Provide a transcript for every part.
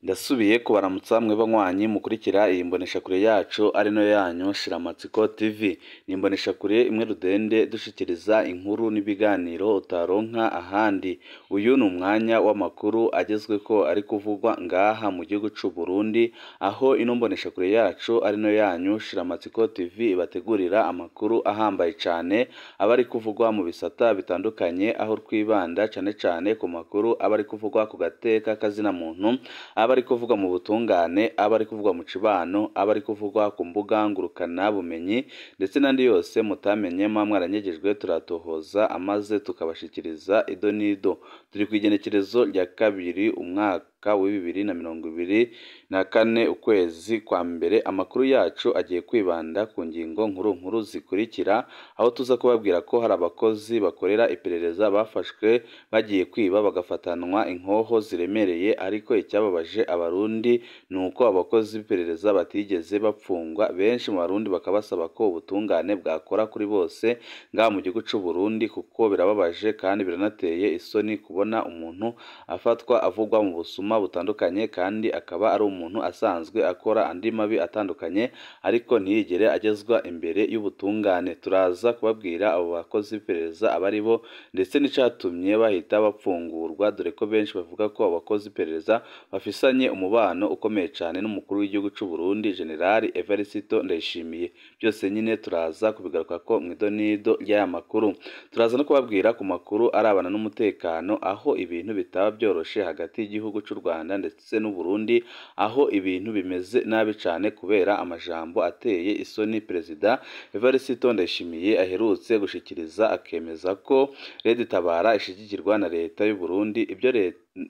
Ndasubiye kubaramutsa mwe banywanyi mukurikira iyi mboneshakure yacu ari no yanyu Shiramatsiko TV. Ni imboneshakure imwe rudende dushikiriza inkuru n'ibiganiro utaronka ahandi. Uyu ni umwanya w'amakuru agezweko ari kuvugwa ngaha mu gihugu c'u Burundi, aho ino mboneshakure yacu ari no yanyu Shiramatsiko TV ibategurira amakuru ahambaye cane aba ari kuvugwa mu bisata bitandukanye, aho twibanda cane ku makuru aba ari kuvugwa ku gateka kazina muntu, aba ari kuvugwa mu butungane, aba ari kuvugwa mu cibano, aba ari kuvugwa ku mbuga ngurukana bumenyi, ndetse n'andi yose mutamenye mwaranyegejwe turatohoza amaze tukabashikiriza ido nido. Turi kw'igenekerezo rya kabiri umwaka wa 2024 ukwezi kwa mbere. Amakuru yacu agiye kwibanda ku ngingo nkuru zikurikira, aho tuza kubabwira ko hari abakozi bakorera iperereza bafashwe bagiye kwiba bagafatanwa inkoho ziremereye, ariko icyababaje abarundi nuko abakozi b'iperereza batigeze bapfungwa. Benshi mu barundi bakabasaba ko ubutungane bwakora kuri bose ngaha mu gihugu c'u Burundi, kuko birababaje kandi biranateye isoni kubona umuntu afatwa avugwa mu busuma butandukanye, kandi akaba ari umuntu asanzwe akora andi mabi atandukanye, ariko ntiyigere agezwa imbere y'ubutungane. Turaza kubabwira abo bakozi b'iperereza abari bo, ndetse n'icatumye bahita bapfungurwa, dore ko benshi bavuga ko abakozi b'iperereza bafisanye umubano ukomeye cyane n'umukuru w'igihugu c'u Burundi General Evariste Ndayishimiye. Byose nyine turaza kubigaruka ko mw'idonido ry'aya makuru. Turaza no kubabwira ku makuru arabana n'umutekano, aho ibintu bitaba byoroshe hagati y'igihugu c'u Rwanda ndetse n'u Burundi, aho ibintu bimeze nabi cyane kubera amajambo ateye isoni Perezida Evariste Ndayishimiye aherutse gushikiriza, akemeza ko Red Tabara ishigikirwa na leta y'u Burundi. Ibyo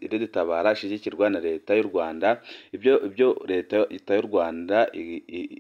Red Tabara ishigikirwa na leta y'u Rwanda, ibyo leta y'u Rwanda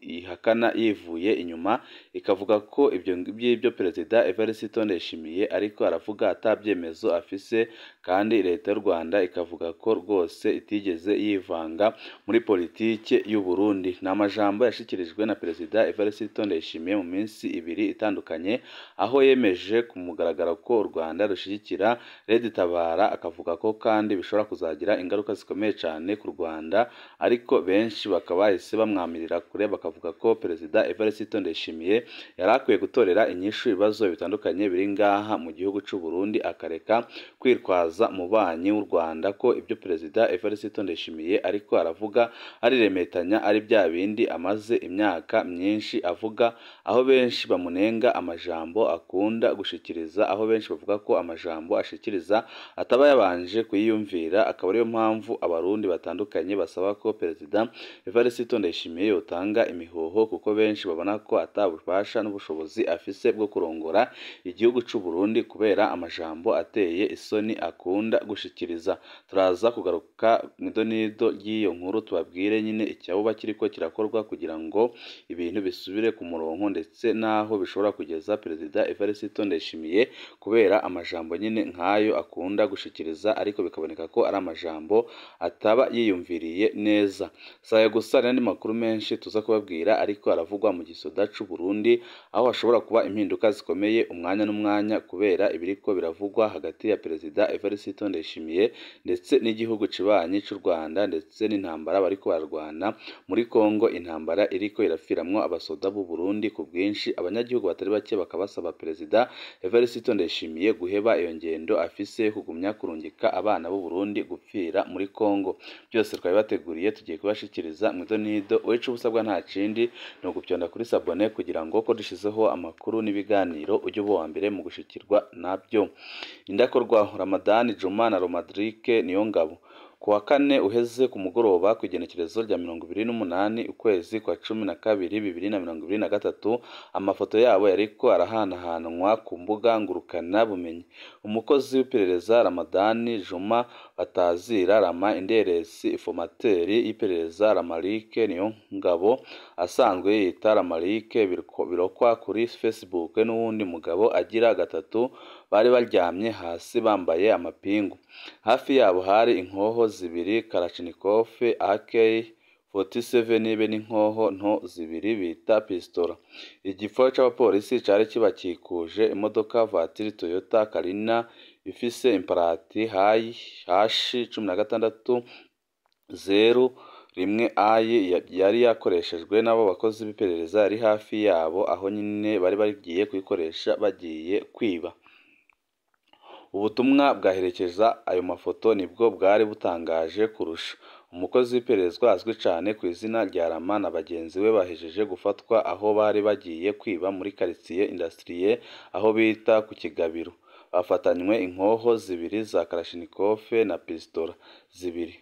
ihakana yivuye inyuma, ikavuga ko ibyo Perezida Evariste Ndayishimiye ariko aravuga atabyemezo afise, kandi leta y'u Rwanda ikavuga ko rwose itigeze yivanga muri politike y'u Burundi. Ni amajambo yashikirijwe na Perezida Evariste Ndayishimiye mu minsi ibiri itandukanye, aho yemeje ku mugaragaro ko u Rwanda rushigikira Red Tabara, akavuga ko kandi bishobora kuzagira ingaruka zikomeye cyane ku Rwanda, ariko benshi bakaba bahise bamwamirira kure, bakavuga ko Perezida Evariste Ndayishimiye yari akwiye gutorera inyishu ibibazo bitandukanye biri ngaha mu gihugu c'u Burundi, akareka kwitwaza umubanyi w'u Rwanda ko ibyo Perezida Evariste Ndayishimiye ariko aravuga ari remetanya, ari bya bindi amaze imyaka myinshi avuga, aho benshi bamunenga amajambo akunda gushikiriza, aho benshi bavuga ko amajambo ashikiriza ataba yabanje kuyiyumvira. Akaba ariyo mpamvu abarundi batandukanye basaba ko Perezida Evariste Ndayishimiye yotanga imihoho, kuko benshi babona ko atabubasha n'ubushobozi afise bwo kurongora igihugu c'u Burundi kubera amajambo ateye isoni akunda gushikiriza. Turaza kugaruka mw'idonido ry'iyo nkuru, tubabwire nyine icyabuba kiriko kirakorwa kugira ngo ibintu bisubire ku murongo, ndetse naho bishobora kugeza Perezida Evariste Ndayishimiye kubera amajambo nyine nk'ayo akunda gushikiriza, ariko bikaboneka ko ari amajambo ataba yiyumviriye neza. Saya gusa n'andi makuru menshi tuza kubabwira ariko aravugwa mu gisoda c'u Burundi, aho hashobora kuba impinduka zikomeye umwanya n'umwanya kubera ibiriko biravugwa hagati ya Perezida Evariste Ndayishimiye ndetse n'igihugu cibanyi c'u Rwanda, ndetse n'intambara bariko bararwana muri Kongo, intambara iriko irafiramwo abasoda b'u Burundi ku bwinshi. Abanyagihugu batari bake bakabasaba Perezida Evariste Ndayishimiye guheba iyo ngendo afise kugumya kurungika abana b'u Burundi gupfira muri Kongo. Byose twabibateguriye, tugiye kubashikiriza mw'idonido. Ico busabwa nta kindi no gupyonda kuri sabone, kugira ngo ko dushizeho amakuru n'ibiganiro ujye uba wa mbere mu gushikirwa nabyo. Indakorwa Ramadani Juma na Romadrike Niyongabo kuwa kane uheze ku mugoroba kw'igenekerezo rya 28 ukwezi kwa 12 2023, amafoto yabo yariko arahanahanwa ku mbuga ngurukana bumenyi. Umukozi w'iperereza Ramadani Juma batazira Rama Inderesi, ifomateri y'iperereza Ramarike Niyongabo asanzwe yita Ramarike birokwa kuri Facebook, n'uwundi mugabo agira gatatu bari baryamye hasi bambaye amapingu. Hafi yabo hari inkoho zibiri Kalashnikov AK-47 be n'inkoho nto zibiri bita pistola. Igipfo c'abapolisi cari kibakikuje, imodoka vatiri Toyota Carina ifise imparati hashi 16 01 yari yakoreshejwe n'abo bakozi b'iperereza yari hafi yabo aho nyine bari bagiye kuyikoresha bagiye kwiba. Ubutumwa bwaherekeza ayo mafoto nibwo bwari butangaje kurusha. Umukozi w'iperereza azwi cyane ku izina rya Rama na bagenzi be bahejeje gufatwa aho bari bagiye kwiba muri quartier industriel aho bita ku Kigabiro. Bafatanywe inkoho 2 za Kalashnikov na pistola 2.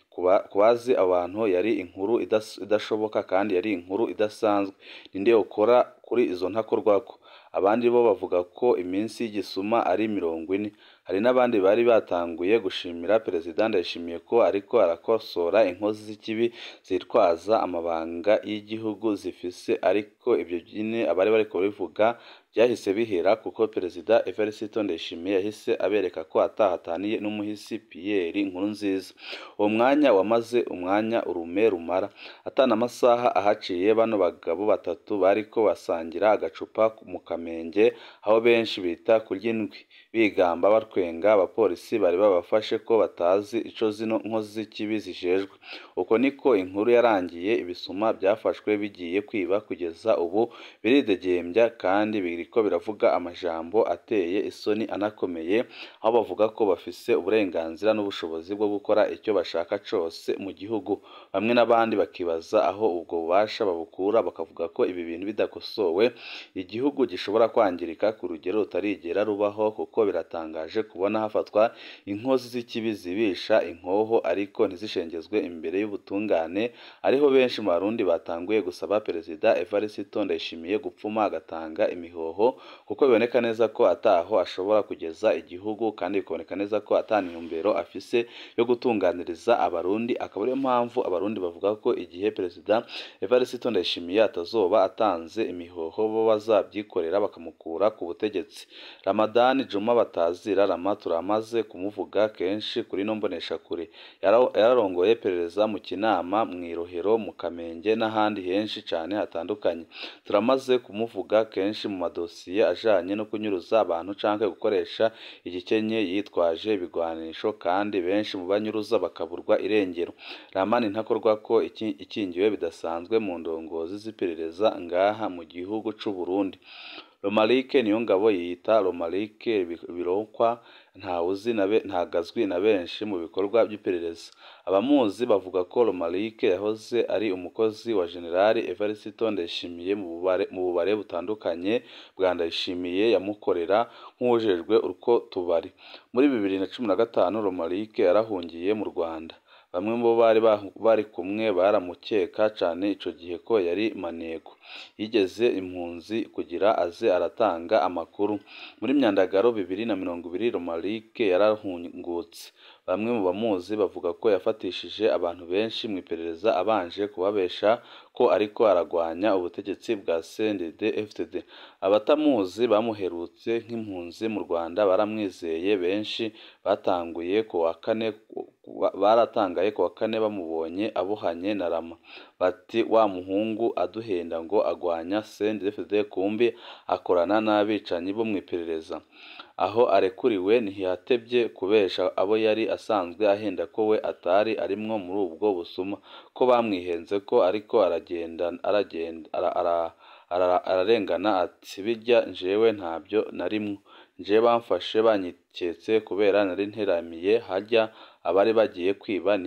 Kubazi abantu yari inkuru idashoboka kandi yari inkuru idasanzwe. Ninde ukora kuri izo ntakorwako? Abandi bo bavuga ko iminsi y'igisuma ari 40. Hari n'abandi bari batanguye gushimira Perezida Ndayishimiye ko ariko arakosora inkozi z'ikibi zitwaza amabanga y'igihugu zifise, ariko ibyo nyine abari bariko bivuga byahise bihera kuko Perezida Evariste Ndayishimiye yahise abereka ko atahataniye n'umuhisi Pierre Nkurunziza. Uwo mwanya wamaze umwanya urume rumara atana amasaha ahaciye bano bagabo batatu bariko basangira agacupa mu Kamenge aho benshi bita kurya indwi bigamba barwenga abapolisi bari babafashe ko batazi ico zino nkozi z'ikibi zijejwe. Uko niko inkuru yarangiye, ibisuma byafashwe bigiye kwiba kugeza ubu biridegembya kandi biriko biravuga amajambo ateye isoni anakomeye aho bavuga ko bafise uburenganzira n'ubushobozi bwo gukora icyo bashaka cose mu gihugu. Bamwe n'abandi bakibaza aho ubwo bubasha babukura, bakavuga ko ibi bintu bidakosowe igihugu gishobora kwangirika ku rugero rutarigera rubaho, kuko biratangaje kubona hafatwa inkozi z'ikibi zibisha inkoho ariko ntizishengezwe imbere y'ubutungane. Ariho benshi mu Barundi batanguye gusaba Perezida Evariste Ndayishimiye gupfuma agatanga imihoho, kuko biboneka neza ko ataho ashobora kugeza igihugu kandi bikaboneka neza ko ataniyombero afise yo gutunganiriza Abarundi. Akaba ariyo mpamvu Abarundi bavuga ko igihe Perezida Evariste Ndayishimiye atazoba atanze imihoho bo bazabyikorera bakamukura ku butegetsi. Ramadani Juma batazira Rama turamaze kumuvuga kenshi kuri no mbonesha kure. Yararongoye perereza mu Kinama, mu Irohero, mu Kamenge n'ahandi henshi cyane hatandukanye. Turamaze kumuvuga kenshi mu madosiye ajanye no kunyuruza abantu canke gukoresha igikenye yitwaje ibigwanisho, kandi benshi mu banyuruza bakaburwa irengero. Ramani ntakorwa ko ikingiwe bidasanzwe mu ndongozi z'iperereza ngaha mu gihugu c'u Burundi. Romalike niyo ngabo yita Romalike birokwa ntagazwi na benshi mu bikorwa by'iperereza. Abamuzi bavuga ko Romalike yahoze ari umukozi wa General Evariste Ndayishimiye mu bubare butandukanye bwa Ndayishimiye yamukorera nk'ujejwe uko tubari. Muri 2015 Romalike yarahungiye mu Rwanda. Bamwe mu bari kumwe baramukeka cyane ico gihe ko yari maneko, yigeze impunzi kugira aze aratanga amakuru. Muri Myandagaro 2020 Romalike yarahungutse. Bamwe mu bamuzi bavuga ko yafatishije abantu benshi mu iperereza abanje kubabesha ko ariko aragwanya ubutegetsi bwa CNDD-FDD. Abatamuzi bamuherutse nk'impunzi mu Rwanda baramwizeye. Benshi baratangaye ku wa kane bamubonye abuhanye na Rama, bati wa muhungu aduhenda ngo agwanya CNDD-FDD kumbi akorana n'abicanyi bo mu iperereza. Aho arekuriwe ntiyatebye kubesha abo yari asanzwe ahenda ko we atari arimwo muri ubwo busuma, ko bamwihenze ko ariko ararengana ati bijya njewe ntabyo narimwo, nje bamfashe banyiketse kubera nari nteramiye hajya abari bagiye kwiba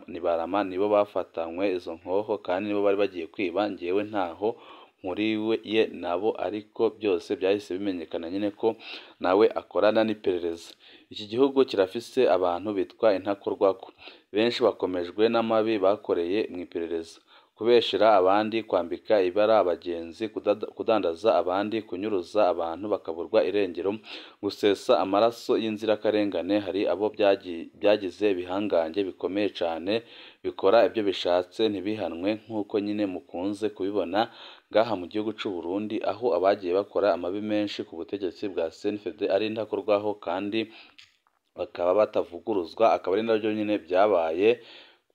nibarama nibo bafatanywe izo nkoho kandi nibo bari bagiye kwiba, njewe ntaho nkuriye nabo, ariko byose byahise bimenyekana nyine ko nawe akorana n'iperereza. Iki gihugu kirafise abantu bitwa intakorwako, benshi bakomejwe n'amabi bakoreye mu iperereza: kubeshera abandi, kwambika ibara abagenzi, kudandaza abandi, kunyuruza abantu bakaburwa irengero, gusesa amaraso y'inzirakarengane. Hari abo byagize ibihangange bikomeye cyane bikora ibyo bishatse ntibihanwe, nk'uko nyine mukunze kubibona ngaha mu gihugu c'u Burundi, aho abagiye bakora amabi menshi ku butegetsi bwa CNDD ari intakorwaho kandi bakaba batavuguruzwa. Akaba ari nabyo nyine byabaye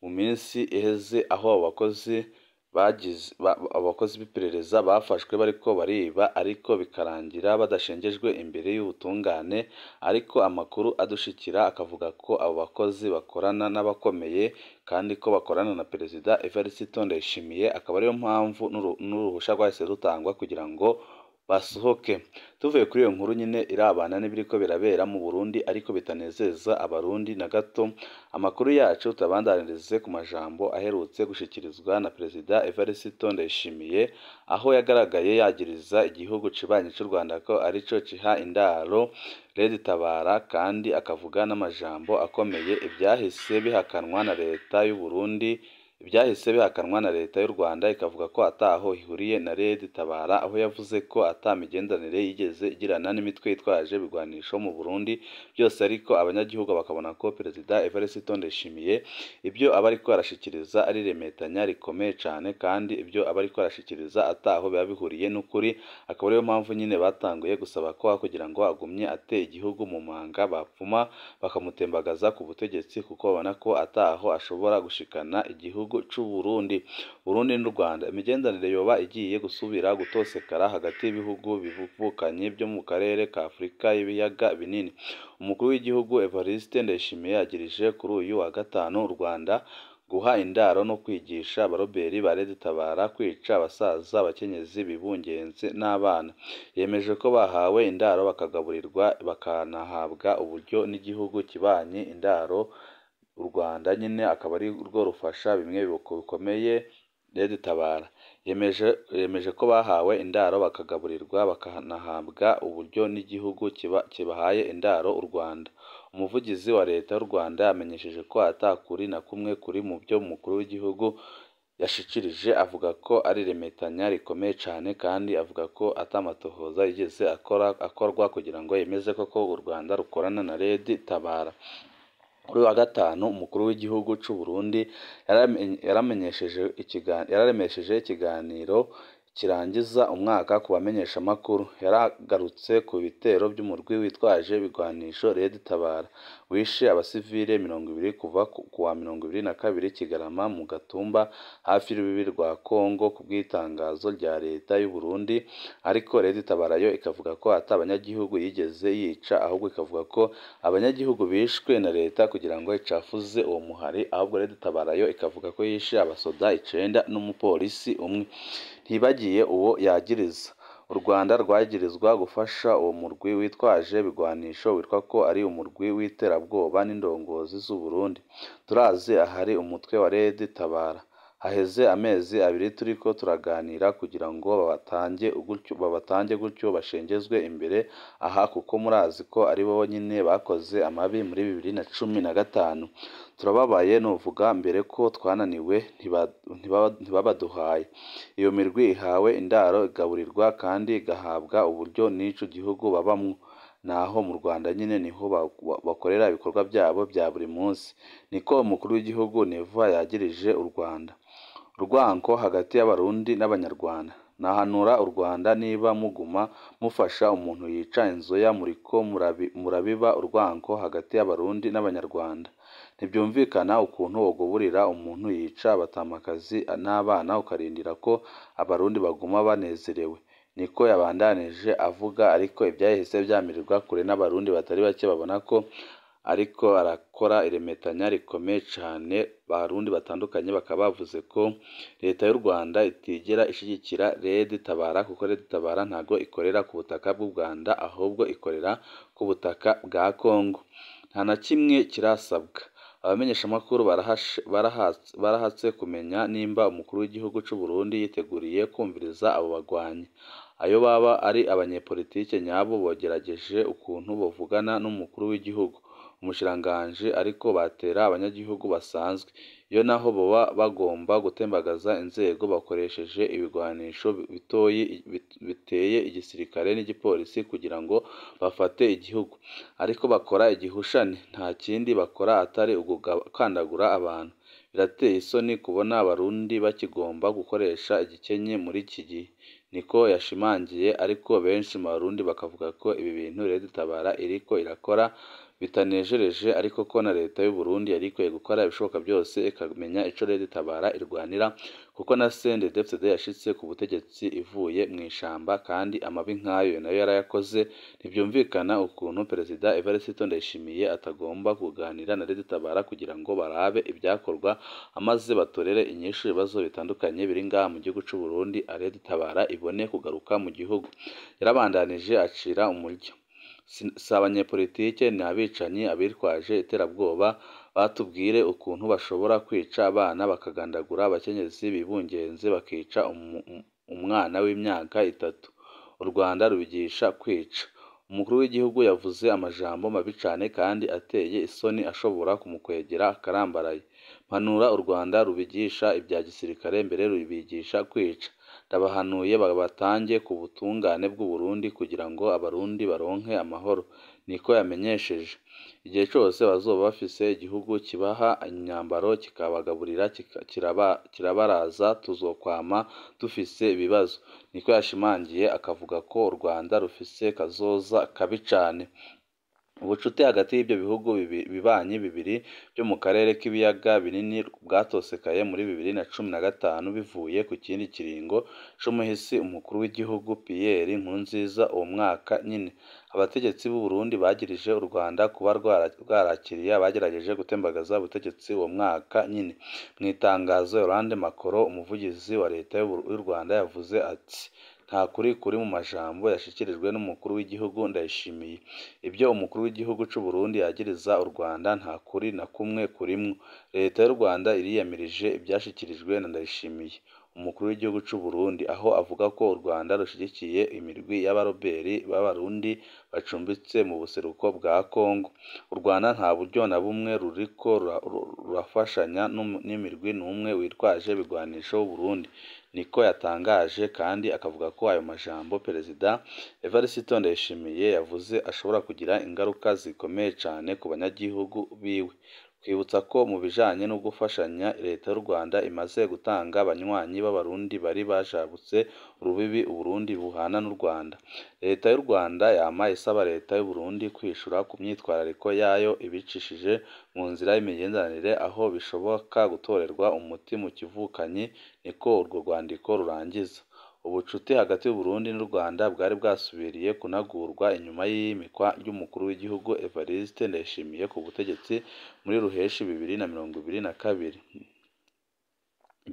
mu minsi iheze, aho abakozi abakozi b'iperereza bafashwe bariko bariba ariko bikarangira badashengejwe imbere y'ubutungane, ariko amakuru adushikira akavuga ko abo bakozi bakorana n'abakomeye kandi ko bakorana na Perezida Evariste Ndayishimiye, akaba ariyo mpamvu n'uruhusha rwahise rutangwa kugira ngo basohoke. Tuvuye kuri iyo nkuru nyine irabana n'ibiriko birabera mu Burundi ariko bitanezeza abarundi na gato, amakuru yacu tutabandanirize ku majambo aherutse gushikirizwa na Perezida Evariste Ndayishimiye, aho yagaragaye yagiriza igihugu cibanyi c'u Rwanda ko arico ciha indaro Red Tabara, kandi akavuga n'amajambo akomeye ivyahise bihakanwa na leta y'u Burundi, ibyahise bihakanwa na leta y'u Rwanda ikavuga ko ataho ihuriye na Red Tabara, aho yavuze ko atamigenderanire yigeze igirana n'imitwe yitwaje ibigwanisho mu Burundi byose, ariko abanyagihugu bakabona ko Perezida Evariste Ndayishimiye ibyo aba ariko arashikiriza ari remetanya rikomeye cyane, kandi ibyo aba ariko arashikiriza ataho biba bihuriye n'ukuri. Akaba ariyo mpamvu nyine batanguye gusaba ko kugira ngo agumye ateye igihugu mu manga bapfuma bakamutembagaza ku butegetsi, kuko babona ko ataho ashobora gushikana igihugu c'u Burundi. Burundi n'u Rwanda imigenderanire yoba igiye gusubira gutosekara hagati y'ibihugu bivukanye byo mu karere ka Afurika y'ibiyaga binini. Umukuru w'igihugu Evariste Ndayishimiye yagirije kuri uyu wa gatanu u Rwanda guha indaro no kwigisha abaroberi ba Red Tabara kwica abasaza, abakenyezi, bibungenze n'abana. Yemeje ko bahawe indaro bakagaburirwa bakanahabwa uburyo n'igihugu kibanye indaro. U Rwanda nyine akaba ari rwo rufasha bimwe bikomeye Red Tabara. Yemeje ko bahawe indaro bakagaburirwa bakanahabwa uburyo n'igihugu kibahaye indaro u Rwanda. Umuvugizi wa leta y'u Rwanda yamenyesheje ko atakuri na kumwe kuri mu byo umukuru w'igihugu yashikirije, avuga ko ari remetanya rikomeye cyane, kandi avuga ko atamatohoza yigeze akorwa kugira ngo yemeze ko u Rwanda rukorana na Red Tabara. Kuri wa gatanu umukuru w'igihugu c'u Burundi yararemesheje ikiganiro kirangiza umwaka ku bamenyesha amakuru. Yaragarutse ku bitero by'umurwi witwaje ibigwanisho Red Tabara wishe abasivile 20 kuva ku wa 22 Kigarama mu Gatumba hafi y'urubibi rwa Kongo, ku bw'itangazo rya leta y'u Burundi. Ariko Red Tabara yo ikavuga ko atabanyagihugu yigeze yica, ahubwo ikavuga ko abanyagihugu bishwe na leta kugira ngo icafuze uwo muhari, ahubwo Red Tabara yo ikavuga ko yishe abasoda 9 n'umupolisi umwe. Ntibagiye uwo yagiriza. U Rwanda rwagirizwa gufasha uwo murwi witwaje ibigwanisho witwa ko ari umurwi w'iterabwoba n'indongozi z'u Burundi. Turazi ahari umutwe wa Red Tabara. Haheze amezi 2 turiko turaganira kugira ngo babatange gutyo bashengezwe imbere aha, kuko murazi ko ari bo nyine bakoze amabi muri 2015. Turababaye nuvuga mbere ko twananiwe ntibabaduhaye. Iyo mirwi ihawe indaro igaburirwa kandi igahabwa uburyo n'ico gihugu babamwo. Naho mu Rwanda nyine niho bakorera ibikorwa byabo bya buri munsi. Niko umukuru w'igihugu Neva yagirije u Rwanda. Urwanko hagati y'abarundi n'abanyarwanda. Nahanura u Rwanda niba muguma mufasha umuntu yica inzoya muriko murabiba urwanko hagati y'abarundi n'abanyarwanda. Ntibyumvikana ukuntu wogoburira umuntu yica abatamakazi n'abana ukarindira ko abarundi baguma banezerewe. Niko yabandanije avuga, ariko ibyahise byamirirwa kure n'abarundi batari bake babona ko ariko arakora iremetanya rikomeye cyane. Barundi batandukanye bakaba bavuze ko leta y'u Rwanda itigera ishigikira Red Tabara, kuko Red Tabara ntago ikorera ku butaka bw'u Rwanda, ahubwo ikorera ku butaka bwa Kongo. Nta na kimwe kirasabwa. Abamenyesha amakuru barahatse kumenya nimba umukuru w'igihugu c'u Burundi yiteguriye kumviriza abo bagwanyi. Ayo baba ari abanyepolitike nyabo bogerageje ukuntu bovugana n'umukuru w'igihugu, umushiranganje, ariko batera abanyagihugu basanzwe. Iyo naho boba bagomba gutembagaza inzego bakoresheje ibigwanisho bitoyi biteye igisirikare n'igipolisi kugira ngo bafate igihugu, ariko bakora igihushane. Nta kindi bakora atari ugukandagura abantu. Birateye isoni kubona abarundi bakigomba gukoresha igikenye muri iki gihe. Niko yashimangiye, ariko benshi mu Barundi bakavuga ko ibi bintu Red Tabara iriko irakora bitanejereje ariko ko na leta y'u Burundi yari ikwiye gukora ibishoboka byose ikamenya ico Red Tabara irwanira kuko na CNDD-FDD yashitse ku butegetsi ivuye mu ishamba kandi amabi nk'ayo nayo yarayakoze. Ntibyumvikana ukuntu Perezida Evariste Ndayishimiye atagomba kuganira na Red Tabara kugira ngo barabe ibyakorwa amaze batorere inyishu ibibazo bitandukanye biri ngaha mu gihugu c'u Burundi, Red Tabara ibone kugaruka mu gihugu. Yarabandanije acira umuryo. Si abanyepolitike ni abicanyi abitwaje iterabwoba batubwire ukuntu bashobora kwica abana bakagandagura abakenyezi bibungenze bakica umwana w'imyaka 3. U Rwanda rubigisha kwica. Umukuru w'igihugu yavuze amajambo mabi cane kandi ateye isoni ashobora kumukwegera akarambaraye. Mpanura u Rwanda rubigisha ibya gisirikare mbere rubigisha kwica. Ndabahanuye batange ku butungane bw'u Burundi kugira ngo abarundi baronke amahoro. Niko yamenyesheje. Igihe cyose bazoba bafise igihugu kibaha imyambaro kikabagaburira kirabaraza tuzokwama dufise ibibazo. Niko yashimangiye akavuga ko u Rwanda rufise kazoza kabi cane. Ubucuti hagati y'ibyo bihugu bibanyi bibiri byo mu karere k'ibiyaga binini bwatosekaye muri 2015 bivuye ku kindi kiringo c'umuhisi umukuru w'igihugu Pierre Nkurunziza uwo mwaka nyine. Abategetsi b'u Burundi bagirije u Rwanda kuba rwarakiriye abagerageje gutembagaza ubutegetsi uwo mwaka nyine. Mu itangazo Yolande Makoro umuvugizi wa leta y'u Rwanda yavuze ati nta kuri kuri mu majambo yashikirijwe n'umukuru w'igihugu Ndayishimiye. Ibyo umukuru w'igihugu c'u Burundi yagiriza u Rwanda nta kuri na kumwe kurimwo. Leta y'u Rwanda iriyamirije ibyashikirijwe na Ndayishimiye umukuru w'igihugu c'u Burundi aho avuga ko u Rwanda rushigikiye imirwi y'abaroberi b'abarundi bacumbitse mu buseruko bwa Kongo. U Rwanda nta buryo na bumwe ruriko rurafashanya n'imirwi n'umwe witwaje ibigwanisho w'u Burundi. Niko yatangaje kandi akavuga ko ayo majambo Perezida Evariste Ndayishimiye yavuze ashobora kugira ingaruka zikomeye cane ku banyagihugu biwe. Twibutsa ko mu bijanye no gufashanya leta y'u Rwanda imaze gutanga abanywanyi b'abarundi bari bajabutse urubibi u Burundi buhana n'u Rwanda. Leta y'u Rwanda yama isaba leta y'u Burundi kwishura ku myitwarariko yayo ibicishije mu nzira y'imigenderanire aho bishoboka gutorerwa umuti mu kivukanyi. Niko urwo rwandiko rurangiza. Ubucuti hagati y'u Burundi n'u Rwanda bwari bwasubiriye kunagurwa inyuma y'iyimikwa ry'umukuru w'igihugu Evariste Ndayishimiye ku butegetsi muri Ruheshi 2022.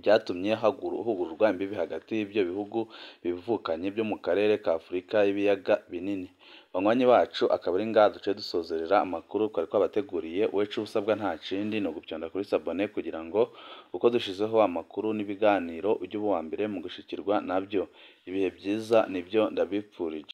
Byatumye hugururwa imbibi hagati y'ibyo bihugu bivukanye byo mu karere ka Afurika y'ibiyaga binini. Banywanyi bacu akaba ari ngaha duce dusozerera amakuru twari twabateguriye. Wecu usabwa nta kindi no gupyonda kuri sabone kugira ngo uko dushizeho amakuru n'ibiganiro ujye uba uwa mbere mu gushikirwa nabyo. Ibihe byiza nibyo ndabipfurije.